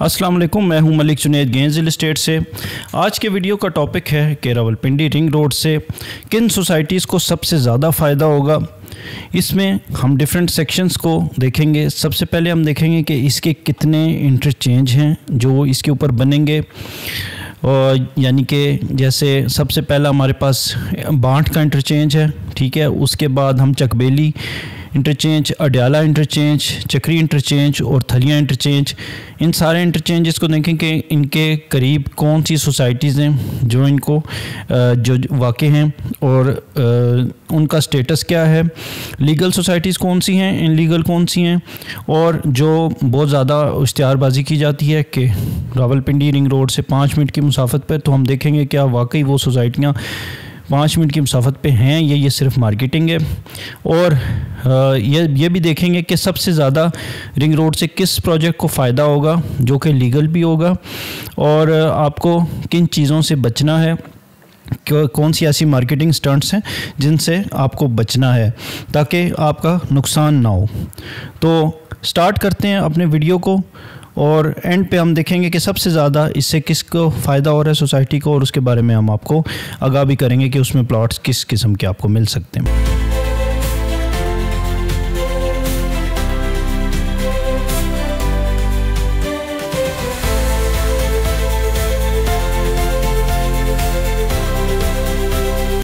अस्सलाम वालेकुम, मैं हूं Malik Junaid Ganges real estate से। आज के वीडियो का टॉपिक है कि रावलपिंडी रिंग रोड से किन सोसाइटीज़ को सबसे ज़्यादा फ़ायदा होगा। इसमें हम डिफरेंट सेक्शंस को देखेंगे। सबसे पहले हम देखेंगे कि इसके कितने इंटरचेंज हैं जो इसके ऊपर बनेंगे, और यानी कि जैसे सबसे पहला हमारे पास बांट का इंटरचेंज है, ठीक है। उसके बाद हम चकबेली इंटरचेंज, अडयाला इंटरचेंज, चक्री इंटरचेंज और थलियाँ इंटरचेंज, इन सारे इंटरचेंजेस को देखें कि इनके करीब कौन सी सोसाइटीज़ हैं जो इनको जो वाक़ हैं और उनका स्टेटस क्या है, लीगल सोसाइटीज़ कौन सी हैं, इनलीगल कौन सी हैं। और जो बहुत ज़्यादा इश्तिहारबाजी की जाती है कि रावलपिंडी रिंग रोड से 5 मिनट की मुसाफत पर, तो हम देखेंगे क्या वाकई वो सोसाइटियाँ 5 मिनट की मुसाफत पे हैं या ये सिर्फ मार्केटिंग है। और ये भी देखेंगे कि सबसे ज़्यादा रिंग रोड से किस प्रोजेक्ट को फ़ायदा होगा जो कि लीगल भी होगा, और आपको किन चीज़ों से बचना है, कौन सी ऐसी मार्केटिंग स्टंट्स हैं जिनसे आपको बचना है ताकि आपका नुकसान ना हो। तो स्टार्ट करते हैं अपने वीडियो को, और एंड पे हम देखेंगे कि सबसे ज़्यादा इससे किसको फ़ायदा हो रहा है सोसाइटी को, और उसके बारे में हम आपको आगाह भी करेंगे कि उसमें प्लॉट्स किस किस्म के आपको मिल सकते हैं।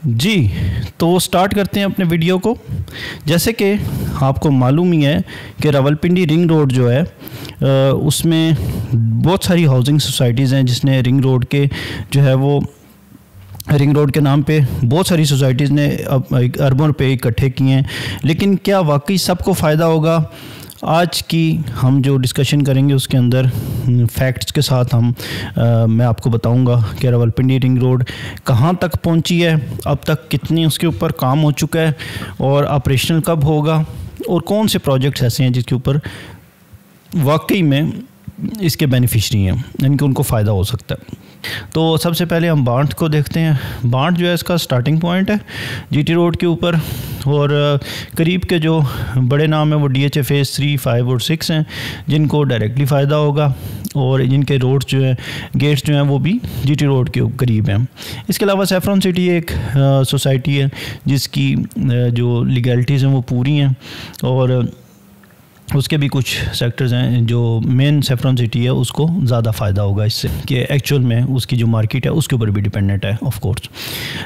जी, तो स्टार्ट करते हैं अपने वीडियो को। जैसे कि आपको मालूम ही है कि रावलपिंडी रिंग रोड जो है उसमें बहुत सारी हाउसिंग सोसाइटीज़ हैं, जिसने रिंग रोड के जो है वो रिंग रोड के नाम पे बहुत सारी सोसाइटीज़ ने अब अरबों रुपये इकट्ठे किए हैं। लेकिन क्या वाकई सबको फ़ायदा होगा? आज की हम जो डिस्कशन करेंगे उसके अंदर फैक्ट्स के साथ मैं आपको बताऊंगा कि रावलपिंडी रिंग रोड कहाँ तक पहुंची है, अब तक कितनी उसके ऊपर काम हो चुका है, और ऑपरेशनल कब होगा, और कौन से प्रोजेक्ट्स ऐसे हैं जिसके ऊपर वाकई में इसके बेनिफिशरी हैं, यानी कि उनको फ़ायदा हो सकता है। तो सबसे पहले हम बांट को देखते हैं। बांट जो है इसका स्टार्टिंग पॉइंट है जीटी रोड के ऊपर, और करीब के जो बड़े नाम हैं वो DHA फेज़ 3, 5 और 6 हैं जिनको डायरेक्टली फ़ायदा होगा, और जिनके रोड्स जो हैं, गेट्स जो हैं वो भी जीटी रोड के करीब हैं। इसके अलावा सैफरन सिटी एक सोसाइटी है जिसकी जो लीगैलिटीज़ हैं वो पूरी हैं, और उसके भी कुछ सेक्टर्स हैं जो मेन सैफरन सिटी है उसको ज़्यादा फ़ायदा होगा इससे, कि एक्चुअल में उसकी जो मार्केट है उसके ऊपर भी डिपेंडेंट है ऑफ कोर्स।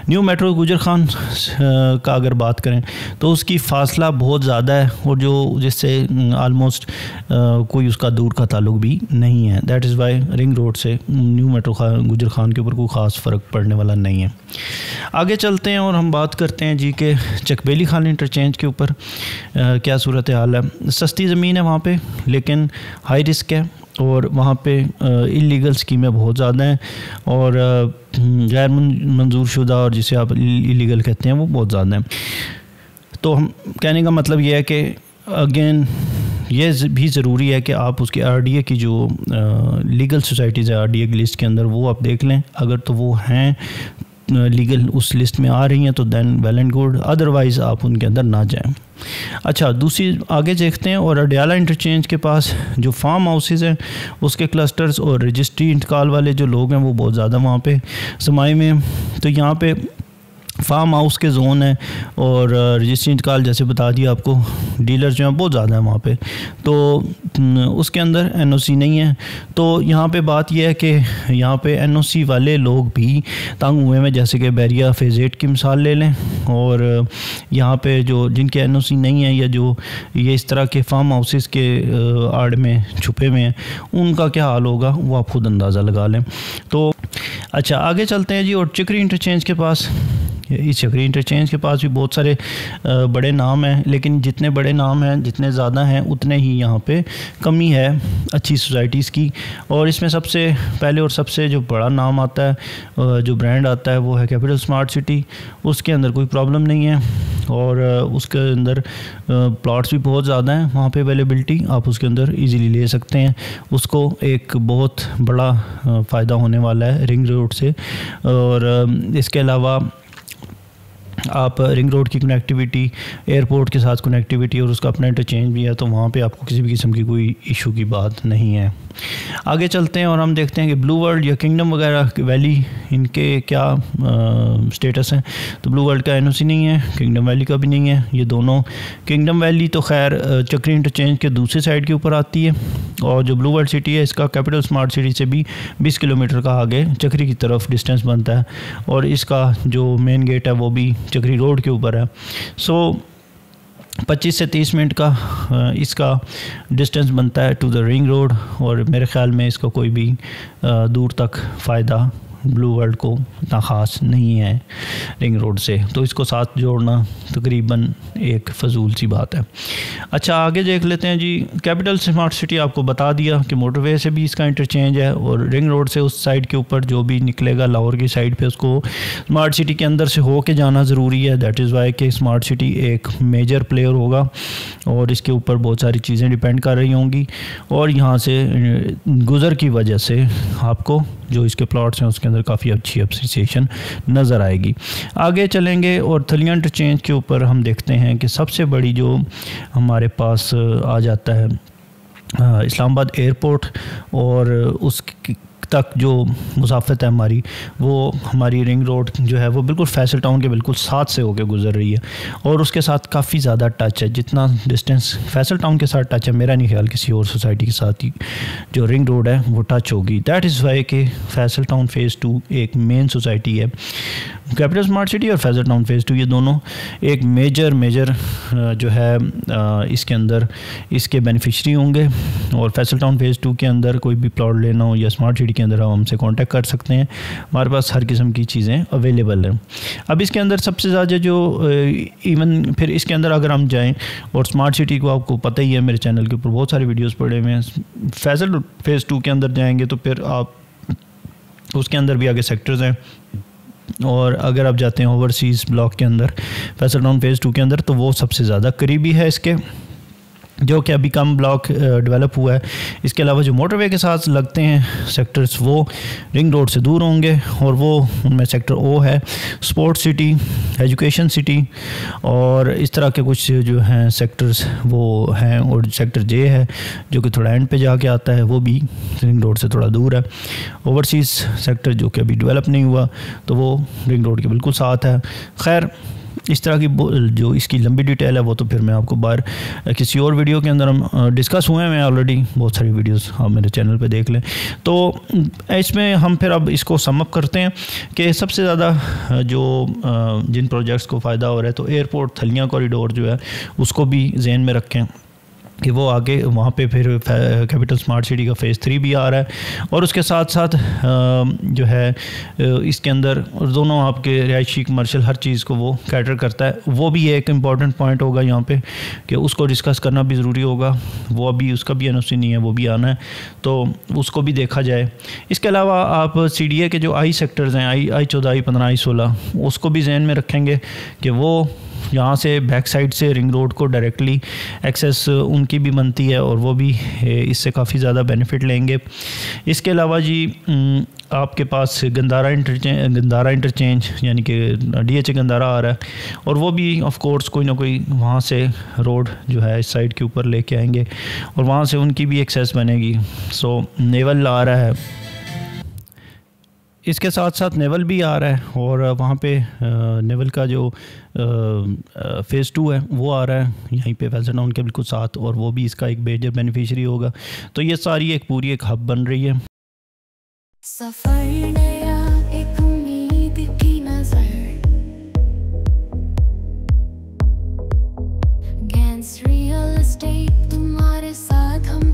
न्यू मेट्रो गुजर खान का अगर बात करें तो उसकी फासला बहुत ज़्यादा है, और जो जिससे आलमोस्ट कोई उसका दूर का ताल्लुक भी नहीं है। That is why ring road से न्यू मेट्रो गुजर खान के ऊपर कोई ख़ास फ़र्क पड़ने वाला नहीं है। आगे चलते हैं और हम बात करते हैं जी के चकबेली खान इंटरचेंज के ऊपर क्या सूरत हाल है। सस्ती ज़मीन है वहाँ पे, लेकिन हाई रिस्क है, और वहाँ पे इलीगल स्कीमें बहुत ज़्यादा हैं, और गैर मंजूर शुदा, और जिसे आप इलीगल कहते हैं, वो बहुत ज़्यादा हैं। तो हम कहने का मतलब ये है कि अगेन ये भी ज़रूरी है कि आप उसकी RDA की जो लीगल सोसाइटीज़ है RDA की लिस्ट के अंदर, वो आप देख लें। अगर तो वो हैं लीगल उस लिस्ट में आ रही हैं तो then well and good, otherwise आप उनके अंदर ना जाएं। अच्छा, दूसरी आगे देखते हैं, और अडयाला इंटरचेंज के पास जो फार्म हाउसेज़ हैं उसके क्लस्टर्स और रजिस्ट्री इंतकाल वाले जो लोग हैं वो बहुत ज़्यादा वहाँ पे समाये में हैं। तो यहाँ पे फार्म हाउस के जोन है, और रजिस्ट्री इंतकाल जैसे बता दिया आपको, डीलर जो हैं बहुत ज़्यादा है वहाँ पे, तो उसके अंदर NOC नहीं है। तो यहाँ पे बात यह है कि यहाँ पे NOC वाले लोग भी तंग हुए हैं, जैसे कि बैरिया फेज़ 8 की मिसाल ले लें, और यहाँ पे जो जिनके NOC नहीं है, या जो ये इस तरह के फार्म हाउसेस के आड़ में छुपे हुए हैं, उनका क्या हाल होगा वो आप खुद अंदाज़ा लगा लें। तो अच्छा, आगे चलते हैं जी, और चक्री इंटरचेंज के पास, इस चक्री इंटरचेंज के पास भी बहुत सारे बड़े नाम हैं, लेकिन जितने बड़े नाम हैं, जितने ज़्यादा हैं, उतने ही यहाँ पे कमी है अच्छी सोसाइटीज़ की। और इसमें सबसे पहले और सबसे जो बड़ा नाम आता है, जो ब्रांड आता है, वो है कैपिटल स्मार्ट सिटी। उसके अंदर कोई प्रॉब्लम नहीं है, और उसके अंदर प्लॉट्स भी बहुत ज़्यादा हैं, वहाँ पे अवेलेबिलिटी आप उसके अंदर इजीली ले सकते हैं। उसको एक बहुत बड़ा फ़ायदा होने वाला है रिंग रोड से। और इसके अलावा आप रिंग रोड की कनेक्टिविटी, एयरपोर्ट के साथ कनेक्टिविटी और उसका अपना इंटरचेंज भी है, तो वहाँ पे आपको किसी भी किस्म की कोई इशू की बात नहीं है। आगे चलते हैं और हम देखते हैं कि ब्लू वर्ल्ड या किंगडम वगैरह वैली, इनके क्या स्टेटस हैं। तो ब्लू वर्ल्ड का एनओसी नहीं है, किंगडम वैली का भी नहीं है। ये दोनों, किंगडम वैली तो खैर चक्री इंटरचेंज के दूसरी साइड के ऊपर आती है, और जो ब्लू वर्ल्ड सिटी है इसका कैपिटल स्मार्ट सिटी से भी 20 किलोमीटर का आगे चक्री की तरफ डिस्टेंस बनता है, और इसका जो मेन गेट है वो भी चक्री रोड के ऊपर है। सो 25 से 30 मिनट का इसका डिस्टेंस बनता है टू द रिंग रोड, और मेरे ख़्याल में इसका कोई भी दूर तक फ़ायदा ब्लू वर्ल्ड को इतना ख़ास नहीं है रिंग रोड से, तो इसको साथ जोड़ना तकरीबन एक फ़जूल सी बात है। अच्छा, आगे देख लेते हैं जी। कैपिटल स्मार्ट सिटी आपको बता दिया कि मोटरवे से भी इसका इंटरचेंज है, और रिंग रोड से उस साइड के ऊपर जो भी निकलेगा लाहौर की साइड पे उसको स्मार्ट सिटी के अंदर से हो के जाना ज़रूरी है। दैट इज़ वाई कि स्मार्ट सिटी एक मेजर प्लेयर होगा, और इसके ऊपर बहुत सारी चीज़ें डिपेंड कर रही होंगी, और यहाँ से गुज़र की वजह से आपको जो इसके प्लॉट्स हैं उसके अंदर काफ़ी अच्छी अप्रिसिएशन नज़र आएगी। आगे चलेंगे और थलिया इंटरचेंज के ऊपर हम देखते हैं कि सबसे बड़ी जो हमारे पास आ जाता है इस्लामाबाद एयरपोर्ट, और उस तक जो मुसाफत है हमारी, वो हमारी रिंग रोड जो है वो बिल्कुल फैसल टाउन के बिल्कुल साथ से होकर गुजर रही है, और उसके साथ काफ़ी ज़्यादा टच है। जितना डिस्टेंस फैसल टाउन के साथ टच है, मेरा नहीं ख्याल किसी और सोसाइटी के साथ ही जो रिंग रोड है वो टच होगी। दैट इज़ वाई कि फैसल टाउन फ़ेज़ 2 एक मेन सोसाइटी है। कैपिटल स्मार्ट सिटी और फैसल टाउन फ़ेज़ 2 ये दोनों एक मेजर जो है इसके अंदर इसके बेनिफिशरी होंगे, और फैसल टाउन फ़ेज़ 2 के अंदर कोई भी प्लॉट लेना हो या स्मार्ट सिटी के अंदर हम हमसे कांटेक्ट कर सकते हैं, हमारे पास हर किस्म की चीज़ें अवेलेबल हैं। अब इसके अंदर सबसे ज़्यादा जो इवन फिर इसके अंदर अगर हम जाएं, और स्मार्ट सिटी को आपको पता ही है, मेरे चैनल के ऊपर बहुत सारे वीडियोस पड़े हुए हैं। फैसल फ़ेज़ 2 के अंदर जाएंगे तो फिर आप उसके अंदर भी आगे सेक्टर्स हैं, और अगर आप जाते हैं ओवरसीज़ ब्लॉक के अंदर फैसल टाउन फ़ेज़ 2 के अंदर, तो वो सबसे ज़्यादा करीबी है इसके, जो कि अभी कम ब्लॉक डेवलप हुआ है। इसके अलावा जो मोटरवे के साथ लगते हैं सेक्टर्स वो रिंग रोड से दूर होंगे, और वो उनमें सेक्टर ओ है, स्पोर्ट्स सिटी, एजुकेशन सिटी, और इस तरह के कुछ जो हैं सेक्टर्स वो हैं, और सेक्टर जे है जो कि थोड़ा एंड पे जाके आता है, वो भी रिंग रोड से थोड़ा दूर है। ओवरसीज़ सेक्टर जो कि अभी डेवलप नहीं हुआ, तो वो रिंग रोड के बिल्कुल साथ है। खैर, इस तरह की जो इसकी लंबी डिटेल है वो तो फिर मैं आपको बाहर किसी और वीडियो के अंदर हम डिस्कस हुए हैं ऑलरेडी, बहुत सारी वीडियोस आप मेरे चैनल पे देख लें। तो इसमें हम फिर अब इसको समअप करते हैं कि सबसे ज़्यादा जो जिन प्रोजेक्ट्स को फ़ायदा हो रहा है, तो एयरपोर्ट थलिया कॉरिडोर जो है उसको भी जहन में रखें कि वो आगे वहाँ पे फिर कैपिटल स्मार्ट सिटी का फ़ेज़ 3 भी आ रहा है, और उसके साथ साथ जो है इसके अंदर दोनों आपके रिहायशी कमर्शियल हर चीज़ को वो कैटर करता है। वो भी एक इम्पॉर्टेंट पॉइंट होगा यहाँ पे कि उसको डिस्कस करना भी ज़रूरी होगा। वो अभी उसका भी एनओसी नहीं है, वो भी आना है, तो उसको भी देखा जाए। इसके अलावा आप CDA के जो आई सेक्टर्स हैं, आई 14, आई 15, आई 16, उसको भी जहन में रखेंगे कि वो यहाँ से बैक साइड से रिंग रोड को डायरेक्टली एक्सेस उनकी भी बनती है, और वो भी इससे काफ़ी ज़्यादा बेनिफिट लेंगे। इसके अलावा जी आपके पास गंदारा इंटरचेंज यानी कि DHA गंदारा आ रहा है, और वो भी ऑफ कोर्स कोई ना कोई वहाँ से रोड जो है इस साइड के ऊपर लेके आएंगे, और वहाँ से उनकी भी एक्सेस बनेगी। सो नेवल आ रहा है, इसके साथ साथ नेवल भी आ रहा है, और वहाँ पे नेवल का जो फ़ेज़ 2 है वो आ रहा है यहीं पे फैसल टाउन के बिल्कुल साथ, और वो भी इसका एक मेजर बेनिफिशरी होगा। तो ये सारी एक पूरी एक हब बन रही है। सफर नया एक उम्मीद की नजर, गैंस रियल एस्टेट तुम्हारे साथ हम